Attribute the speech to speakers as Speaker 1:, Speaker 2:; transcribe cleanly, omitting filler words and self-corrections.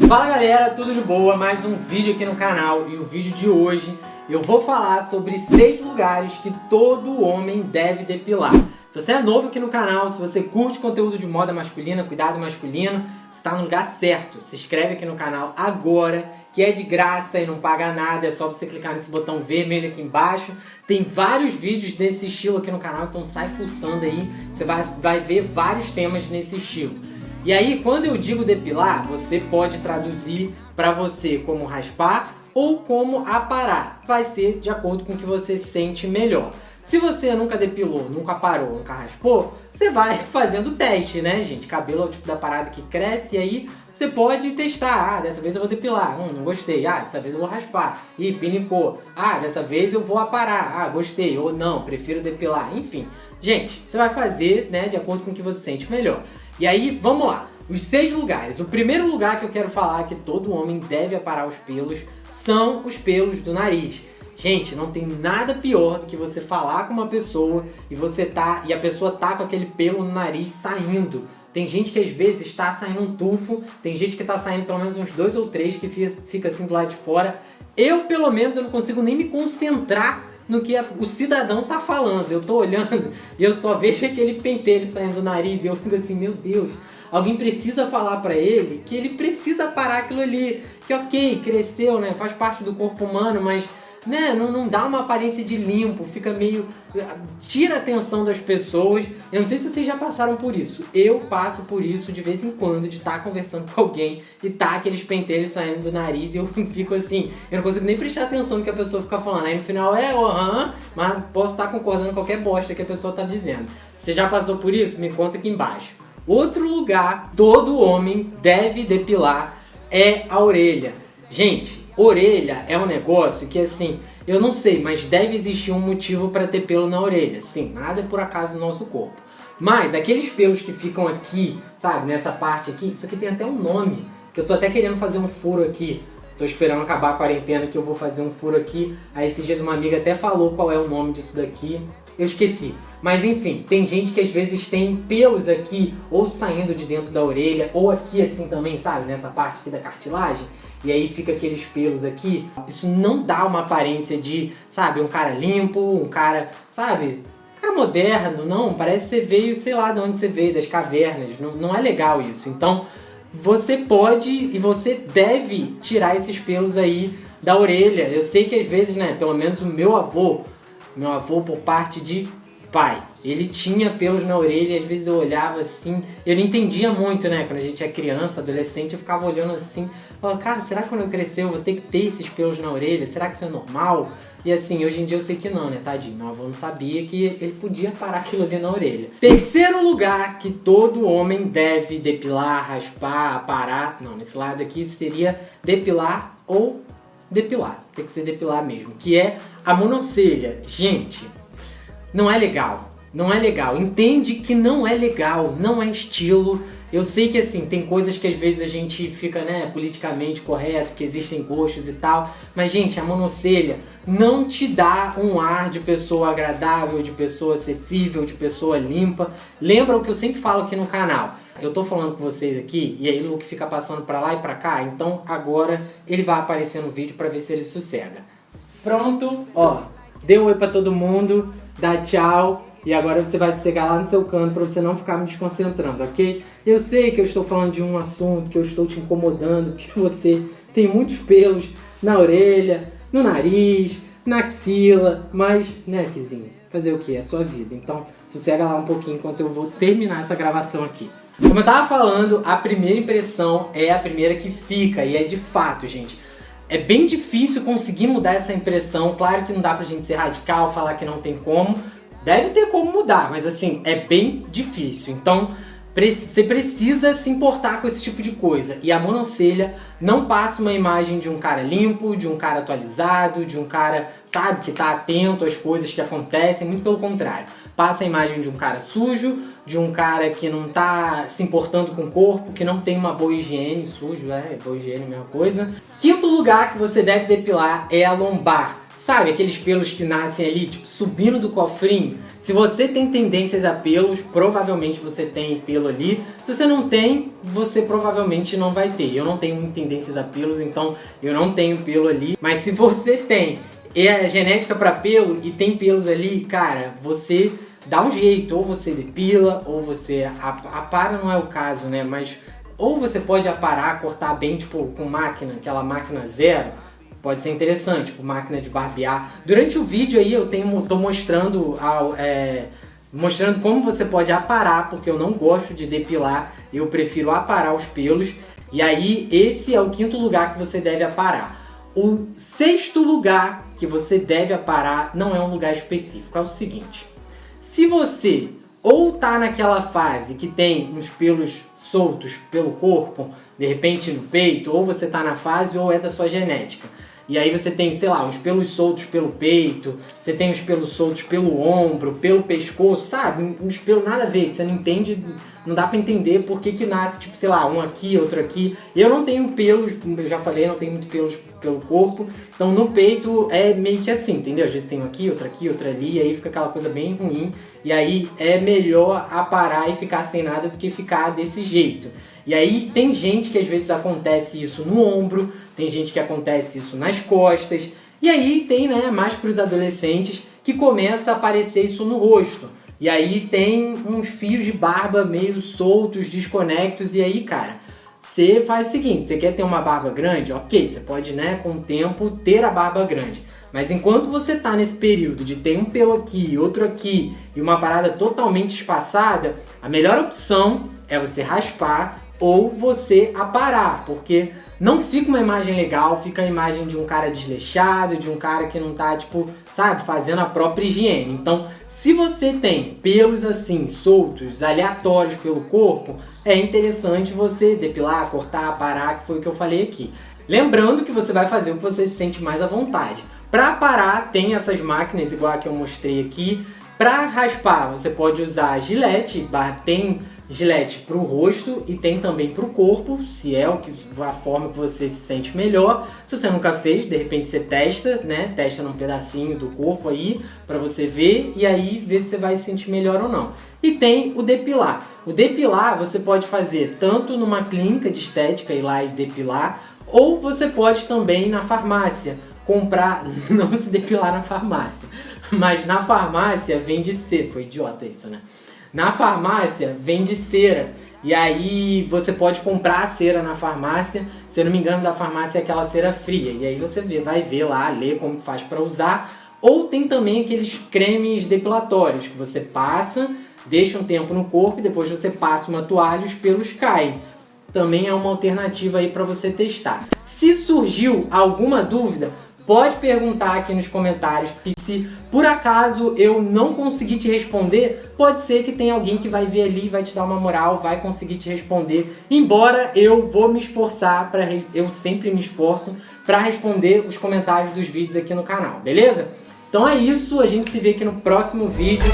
Speaker 1: Fala galera, tudo de boa? Mais um vídeo aqui no canal, e o vídeo de hoje eu vou falar sobre 6 lugares que todo homem deve depilar. Se você é novo aqui no canal, se você curte conteúdo de moda masculina, cuidado masculino, você está no lugar certo. Se inscreve aqui no canal agora, que é de graça e não paga nada, é só você clicar nesse botão vermelho aqui embaixo. Tem vários vídeos desse estilo aqui no canal, então sai fuçando aí, você vai ver vários temas nesse estilo. E aí, quando eu digo depilar, você pode traduzir para você como raspar ou como aparar. Vai ser de acordo com o que você sente melhor. Se você nunca depilou, nunca aparou, nunca raspou, você vai fazendo teste, né, gente? Cabelo é o tipo da parada que cresce, e aí você pode testar. Ah, dessa vez eu vou depilar. Não gostei. Ah, dessa vez eu vou raspar. Ih, pinicou. Ah, dessa vez eu vou aparar. Ah, gostei. Ou não, prefiro depilar. Enfim, gente, você vai fazer, né, de acordo com o que você sente melhor. E aí, vamos lá. Os 6 lugares. O primeiro lugar que eu quero falar que todo homem deve aparar os pelos são os pelos do nariz. Gente, não tem nada pior do que você falar com uma pessoa e a pessoa tá com aquele pelo no nariz saindo. Tem gente que às vezes está saindo um tufo, tem gente que tá saindo pelo menos uns 2 ou 3 que fica assim do lado de fora. Eu, pelo menos, eu não consigo nem me concentrar no que o cidadão tá falando. Eu tô olhando e eu só vejo aquele pentelho saindo do nariz e eu fico assim, meu Deus, alguém precisa falar pra ele que ele precisa parar aquilo ali. Que ok, cresceu, né, faz parte do corpo humano, mas né, não dá uma aparência de limpo, fica meio... tira a atenção das pessoas. Eu não sei se vocês já passaram por isso. Eu passo por isso de vez em quando, de estar conversando com alguém e tá aqueles pentelhos saindo do nariz e eu fico assim, eu não consigo nem prestar atenção no que a pessoa fica falando. Aí no final mas posso estar concordando com qualquer bosta que a pessoa tá dizendo. Você já passou por isso? Me conta aqui embaixo. Outro lugar todo homem deve depilar é a orelha. Gente, orelha é um negócio que assim, eu não sei, mas deve existir um motivo para ter pelo na orelha. Sim, nada é por acaso no nosso corpo. Mas aqueles pelos que ficam aqui, sabe, nessa parte aqui, isso aqui tem até um nome, que eu tô até querendo fazer um furo aqui. Tô esperando acabar a quarentena que eu vou fazer um furo aqui. Aí esses dias uma amiga até falou qual é o nome disso daqui. Eu esqueci. Mas enfim, tem gente que às vezes tem pelos aqui, ou saindo de dentro da orelha, ou aqui assim também, sabe? Nessa parte aqui da cartilagem. E aí fica aqueles pelos aqui. Isso não dá uma aparência de, sabe, um cara limpo, um cara, sabe, um cara moderno. Não, parece que você veio, sei lá de onde você veio, das cavernas. Não é legal isso. Então, você pode e você deve tirar esses pelos aí da orelha. Eu sei que às vezes, né, pelo menos o meu avô por parte de pai, ele tinha pelos na orelha e às vezes eu olhava assim, eu não entendia muito, né, quando a gente é criança, adolescente, eu ficava olhando assim, falava, cara, será que quando eu crescer eu vou ter que ter esses pelos na orelha? Será que isso é normal? E assim, hoje em dia eu sei que não, né, tadinho, meu avô não sabia que ele podia parar aquilo ali na orelha. Terceiro lugar que todo homem deve depilar, raspar, aparar, não, nesse lado aqui seria depilar ou depilar, tem que ser depilar mesmo, que é a monocelha. Gente, não é legal, não é legal, entende que não é legal, não é estilo. Eu sei que assim, tem coisas que às vezes a gente fica, né, politicamente correto, que existem gostos e tal, mas gente, a monocelha não te dá um ar de pessoa agradável, de pessoa acessível, de pessoa limpa. Lembra o que eu sempre falo aqui no canal? Eu tô falando com vocês aqui, e aí o Luke fica passando pra lá e pra cá, então agora ele vai aparecer no vídeo pra ver se ele sossega. Pronto, ó, dê um oi pra todo mundo, dá tchau, e agora você vai sossegar lá no seu canto pra você não ficar me desconcentrando, ok? Eu sei que eu estou falando de um assunto, que eu estou te incomodando, que você tem muitos pelos na orelha, no nariz, na axila, mas, né, Kizinho, fazer o que? É a sua vida, então sossega lá um pouquinho enquanto eu vou terminar essa gravação aqui. Como eu tava falando, a primeira impressão é a primeira que fica, e é de fato, gente. É bem difícil conseguir mudar essa impressão, claro que não dá pra gente ser radical, falar que não tem como. Deve ter como mudar, mas assim, é bem difícil. Então, você precisa se importar com esse tipo de coisa. E a monocelha não passa uma imagem de um cara limpo, de um cara atualizado, de um cara, sabe, que tá atento às coisas que acontecem, muito pelo contrário. Passa a imagem de um cara sujo, de um cara que não tá se importando com o corpo, que não tem uma boa higiene, sujo, boa higiene, mesma coisa. Quinto lugar que você deve depilar é a lombar. Sabe, aqueles pelos que nascem ali, tipo, subindo do cofrinho? Se você tem tendências a pelos, provavelmente você tem pelo ali. Se você não tem, você provavelmente não vai ter. Eu não tenho tendências a pelos, então eu não tenho pelo ali. Mas se você tem genética para pelo e tem pelos ali, cara, você dá um jeito. Ou você depila, ou você apara, não é o caso, né? Mas ou você pode aparar, cortar bem, tipo, com máquina, aquela máquina zero. Pode ser interessante, tipo máquina de barbear. Durante o vídeo aí eu tô mostrando mostrando como você pode aparar, porque eu não gosto de depilar, eu prefiro aparar os pelos. E aí esse é o 5º lugar que você deve aparar. O 6º lugar que você deve aparar não é um lugar específico, é o seguinte. Se você ou tá naquela fase que tem uns pelos soltos pelo corpo, de repente no peito, ou você tá na fase ou é da sua genética. E aí você tem, sei lá, uns pelos soltos pelo peito, você tem uns pelos soltos pelo ombro, pelo pescoço, sabe? Uns pelos nada a ver, que você não entende, não dá pra entender por que nasce, tipo, sei lá, um aqui, outro aqui. Eu não tenho pelos, eu já falei, não tenho muito pelos pelo corpo, então no peito é meio que assim, entendeu? Às vezes tem um aqui, outro ali, e aí fica aquela coisa bem ruim. E aí é melhor aparar e ficar sem nada do que ficar desse jeito. E aí tem gente que às vezes acontece isso no ombro, tem gente que acontece isso nas costas, e aí tem, né, mais para os adolescentes que começa a aparecer isso no rosto. E aí tem uns fios de barba meio soltos, desconectos, e aí, cara, você faz o seguinte, você quer ter uma barba grande? Ok, você pode, né, com o tempo, ter a barba grande. Mas enquanto você tá nesse período de ter um pelo aqui, outro aqui, e uma parada totalmente espaçada, a melhor opção é você raspar ou você aparar, porque não fica uma imagem legal, fica a imagem de um cara desleixado, de um cara que não tá, tipo, sabe, fazendo a própria higiene. Então, se você tem pelos assim, soltos, aleatórios pelo corpo, é interessante você depilar, cortar, aparar, que foi o que eu falei aqui. Lembrando que você vai fazer o que você se sente mais à vontade. Para aparar, tem essas máquinas igual a que eu mostrei aqui. Para raspar, você pode usar a Gillette, tem Gillette para o rosto e tem também para o corpo, se é a forma que você se sente melhor. Se você nunca fez, de repente você testa, né? Testa num pedacinho do corpo aí para você ver e aí ver se você vai se sentir melhor ou não. E tem o depilar. O depilar você pode fazer tanto numa clínica de estética, ir lá e depilar, ou você pode também na farmácia comprar, não se depilar na farmácia, mas na farmácia vende cera. Foi idiota isso, né? Na farmácia vende cera. E aí você pode comprar a cera na farmácia. Se eu não me engano, da farmácia é aquela cera fria. E aí você vai ver lá, ler como faz para usar. Ou tem também aqueles cremes depilatórios que você passa, deixa um tempo no corpo e depois você passa uma toalha e os pelos caem. Também é uma alternativa aí para você testar. Se surgiu alguma dúvida, pode perguntar aqui nos comentários. E se por acaso eu não conseguir te responder, pode ser que tenha alguém que vai ver ali e vai te dar uma moral, vai conseguir te responder. Embora eu vou me esforçar, eu sempre me esforço para responder os comentários dos vídeos aqui no canal, beleza? Então é isso, a gente se vê aqui no próximo vídeo.